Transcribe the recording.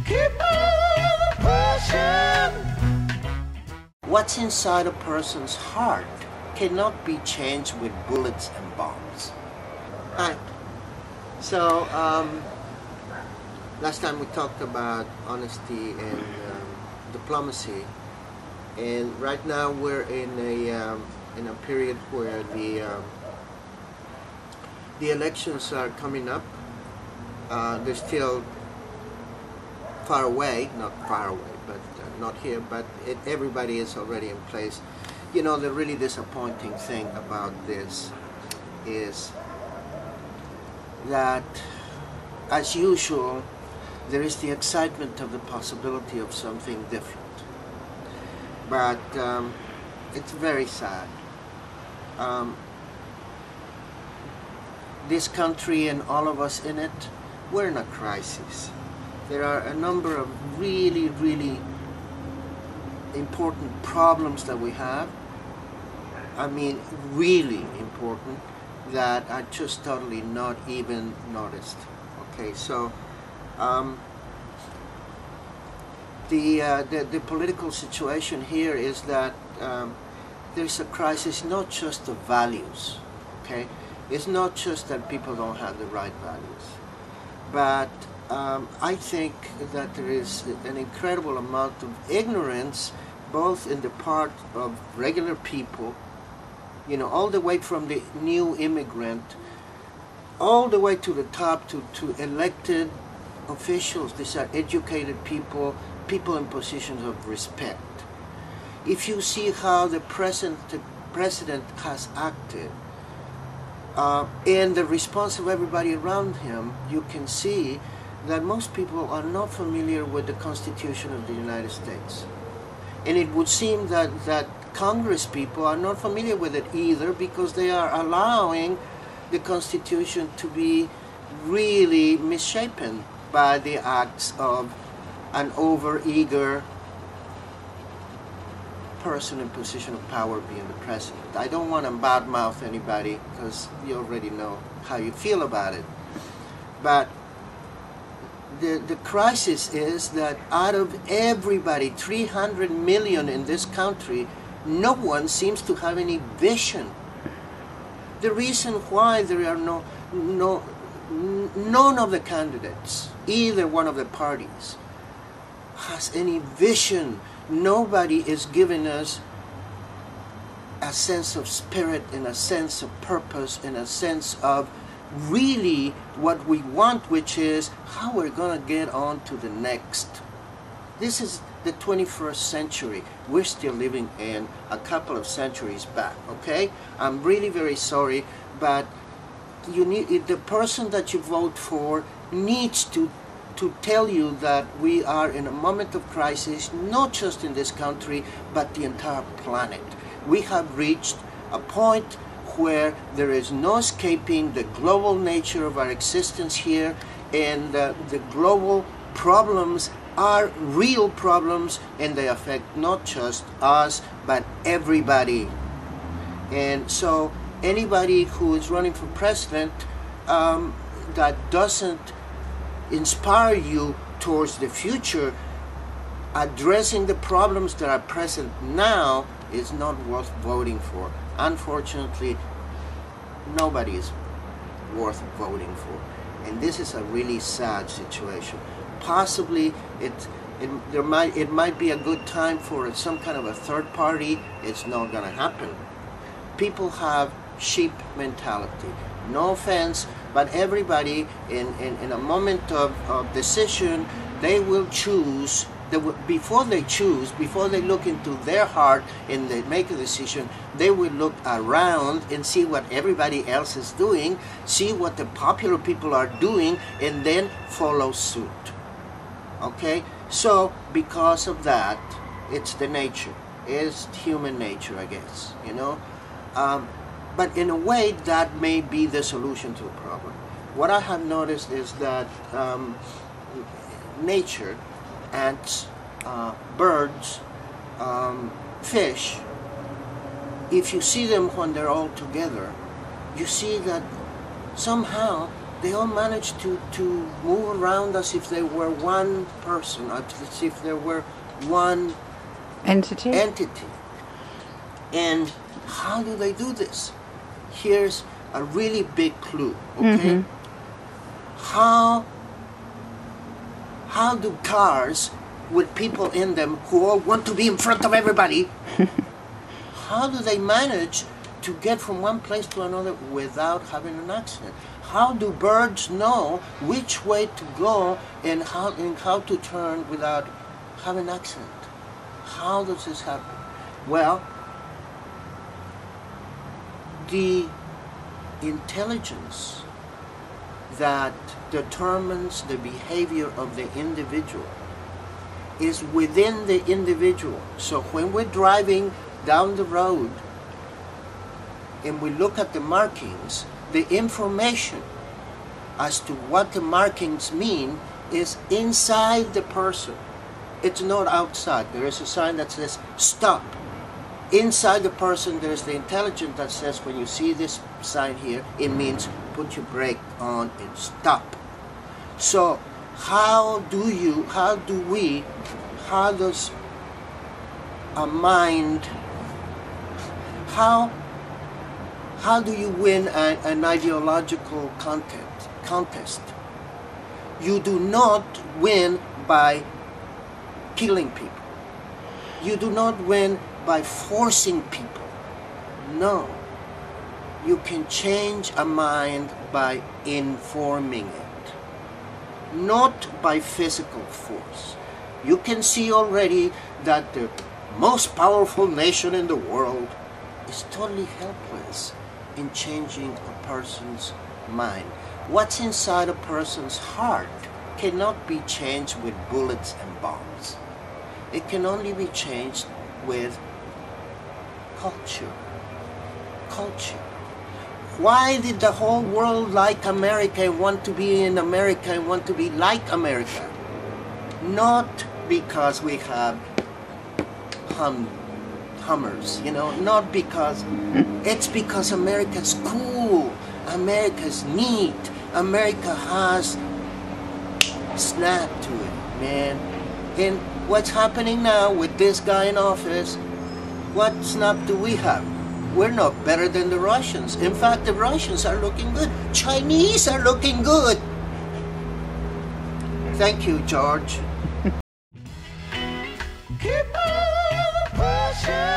Keep on pushing. What's inside a person's heart cannot be changed with bullets and bombs. Hi. So, last time we talked about honesty and diplomacy, and right now we're in a period where the elections are coming up. They're still far away, not far away, but not here, but everybody is already in place. You know, the really disappointing thing about this is that, as usual, there is the excitement of the possibility of something different. But it's very sad. This country and all of us in it, we're in a crisis. There are a number of really, really important problems that we have. I mean, really important, that are just totally not even noticed. Okay, so the political situation here is that there's a crisis not just of values. Okay, it's not just that people don't have the right values, but I think that there is an incredible amount of ignorance, both in the part of regular people, you know, all the way from the new immigrant, all the way to the top, to elected officials. These are educated people, people in positions of respect. If you see how the president has acted, and the response of everybody around him, you can see that most people are not familiar with the Constitution of the United States. And it would seem that Congress people are not familiar with it either, because they are allowing the Constitution to be really misshapen by the acts of an over-eager person in position of power being the president. I don't want to badmouth anybody, because you already know how you feel about it. But the crisis is that out of everybody, 300 million in this country, no one seems to have any vision. The reason why there are none of the candidates, either one of the parties, has any vision. Nobody is giving us a sense of spirit and a sense of purpose and a sense of really what we want, which is how we're going to get on to the next. This is the 21st century. We're still living in a couple of centuries back, okay? I'm really very sorry, but you need, the person that you vote for needs to tell you that we are in a moment of crisis, not just in this country, but the entire planet. We have reached a point where there is no escaping the global nature of our existence here, and the global problems are real problems, and they affect not just us, but everybody. And so anybody who is running for president that doesn't inspire you towards the future, addressing the problems that are present now, is not worth voting for. Unfortunately, nobody is worth voting for, and this is a really sad situation. Possibly it might be a good time for some kind of a third party. It's not going to happen. People have sheep mentality. No offense, but everybody in a moment of decision, they will choose. Before they look into their heart and they make a decision, they will look around and see what everybody else is doing, see what the popular people are doing, and then follow suit. Okay? So, because of that, it's the nature. It's human nature, I guess, you know? But in a way, that may be the solution to the problem. What I have noticed is that nature, ants, birds, fish, if you see them when they're all together, you see that somehow they all manage to move around as if they were one person, as if they were one entity. And how do they do this? Here's a really big clue, okay? How do cars with people in them who all want to be in front of everybody, how do they manage to get from one place to another without having an accident? How do birds know which way to go and how to turn without having an accident? How does this happen? Well, the intelligence that determines the behavior of the individual is within the individual. So when we're driving down the road and we look at the markings, the information as to what the markings mean is inside the person. It's not outside. There is a sign that says stop. Inside the person, there is the intelligence that says when you see this sign here, it means put your brake on and stop. So how does a mind, how do you win an ideological contest? You do not win by killing people. You do not win by forcing people. No. You can change a mind by informing it, not by physical force. You can see already that the most powerful nation in the world is totally helpless in changing a person's mind. What's inside a person's heart cannot be changed with bullets and bombs. It can only be changed with culture. Culture. Why did the whole world like America and want to be in America and want to be like America? Not because we have Hummers, not because, it's because America's cool, America's neat, America has snap to it, man. And what's happening now with this guy in office, what snap do we have? We're not better than the Russians. In fact, the Russians are looking good. Chinese are looking good. Thank you, George. Keep on pushing.